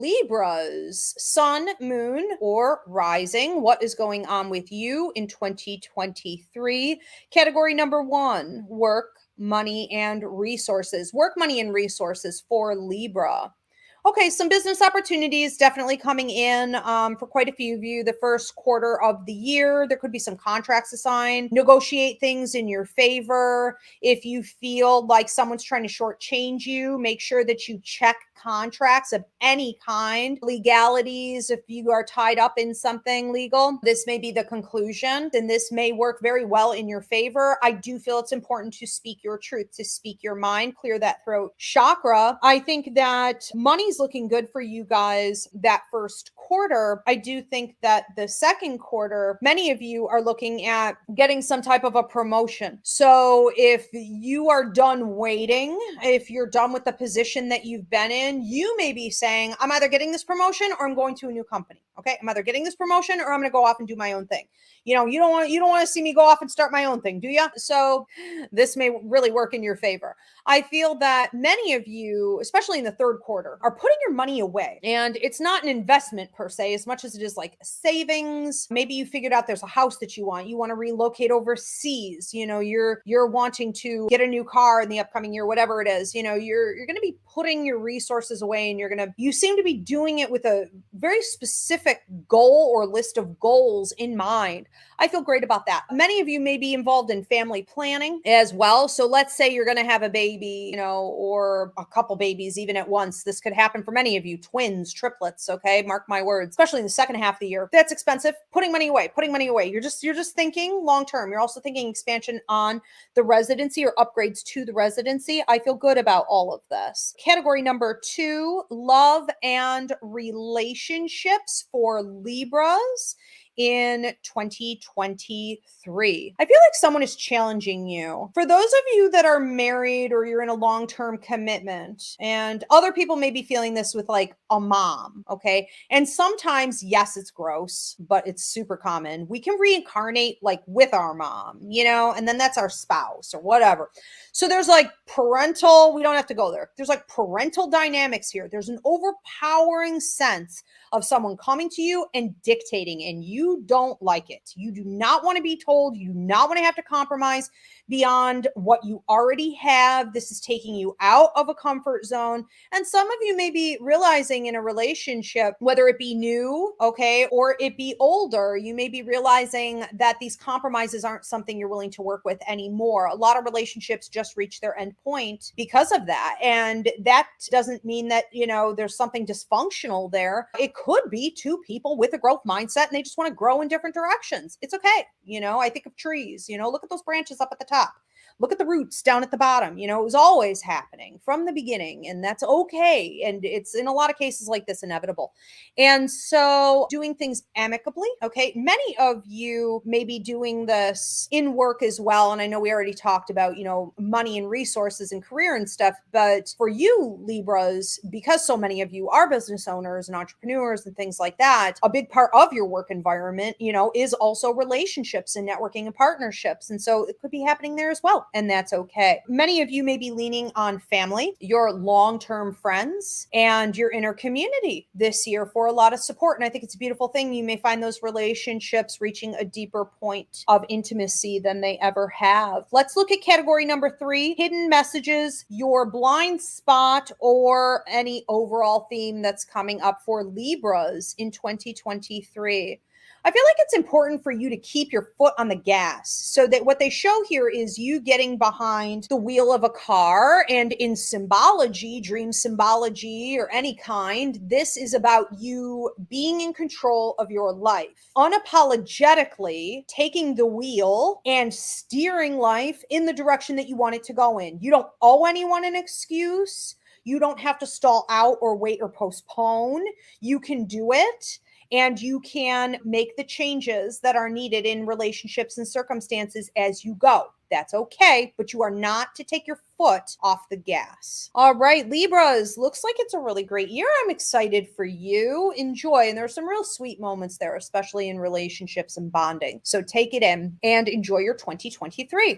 Libras, sun, moon, or rising. What is going on with you in 2023? Category number 1, work, money, and resources. Work, money, and resources for Libra. Okay, some business opportunities definitely coming in for quite a few of you. The first quarter of the year, there could be some contracts to sign, negotiate things in your favor. If you feel like someone's trying to shortchange you, make sure that you check contracts of any kind, legalities. If you are tied up in something legal, this may be the conclusion, and this may work very well in your favor. I do feel it's important to speak your truth, to speak your mind, clear that throat chakra. I think that money's looking good for you guys that first quarter. I do think that the second quarter, many of you are looking at getting some type of a promotion. So if you are done waiting, if you're done with the position that you've been in, you may be saying, I'm either getting this promotion or I'm going to a new company. Okay. I'm either getting this promotion or I'm going to go off and do my own thing. You know, you don't want to see me go off and start my own thing, do you? So this may really work in your favor. I feel that many of you, especially in the third quarter, are putting your money away, and it's not an investment per se, as much as it is like savings. Maybe you figured out there's a house that you want to relocate overseas. You know, you're wanting to get a new car in the upcoming year, whatever it is. You know, you're going to be putting your resources away, and you seem to be doing it with a very specific goal or list of goals in mind. I feel great about that. Many of you may be involved in family planning as well. So let's say you're going to have a baby, you know, or a couple babies even at once. This could happen for many of you, twins, triplets. Okay. Mark my words, especially in the second half of the year. That's expensive. Putting money away. You're just thinking long term. You're also thinking expansion on the residency or upgrades to the residency. I feel good about all of this. Category number 2, love and relationships for Libras in 2023. I feel like someone is challenging you. For those of you that are married or you're in a long-term commitment, and other people may be feeling this with like a mom, okay? And sometimes, yes, it's gross, but it's super common. We can reincarnate like with our mom, you know, and then that's our spouse or whatever. So there's like parental, we don't have to go there. There's like parental dynamics here. There's an overpowering sense of someone coming to you and dictating, and you don't like it. You do not want to be told. You do not want to have to compromise beyond what you already have. This is taking you out of a comfort zone. And some of you may be realizing in a relationship, whether it be new, okay, or it be older, you may be realizing that these compromises aren't something you're willing to work with anymore. A lot of relationships just reach their end point because of that. And that doesn't mean that, you know, there's something dysfunctional there. It could be two people with a growth mindset and they just want to grow in different directions. It's okay. You know, I think of trees, you know, look at those branches up at the top. Look at the roots down at the bottom. You know, it was always happening from the beginning, and that's okay. And it's in a lot of cases like this inevitable. And so doing things amicably, okay? Many of you may be doing this in work as well. And I know we already talked about, you know, money and resources and career and stuff. But for you, Libras, because so many of you are business owners and entrepreneurs and things like that, a big part of your work environment, you know, is also relationships and networking and partnerships. And so it could be happening there as well. And that's okay. Many of you may be leaning on family, your long-term friends, and your inner community this year for a lot of support. And I think it's a beautiful thing. You may find those relationships reaching a deeper point of intimacy than they ever have. Let's look at category number 3, hidden messages, your blind spot, or any overall theme that's coming up for Libras in 2023. I feel like it's important for you to keep your foot on the gas, so that what they show here is you getting behind the wheel of a car. And in symbology, dream symbology or any kind, this is about you being in control of your life, unapologetically taking the wheel and steering life in the direction that you want it to go in. You don't owe anyone an excuse. You don't have to stall out or wait or postpone. You can do it. And you can make the changes that are needed in relationships and circumstances as you go. That's okay, but you are not to take your foot off the gas. All right, Libras, looks like it's a really great year. I'm excited for you. Enjoy. And there's some real sweet moments there, especially in relationships and bonding. So take it in and enjoy your 2023.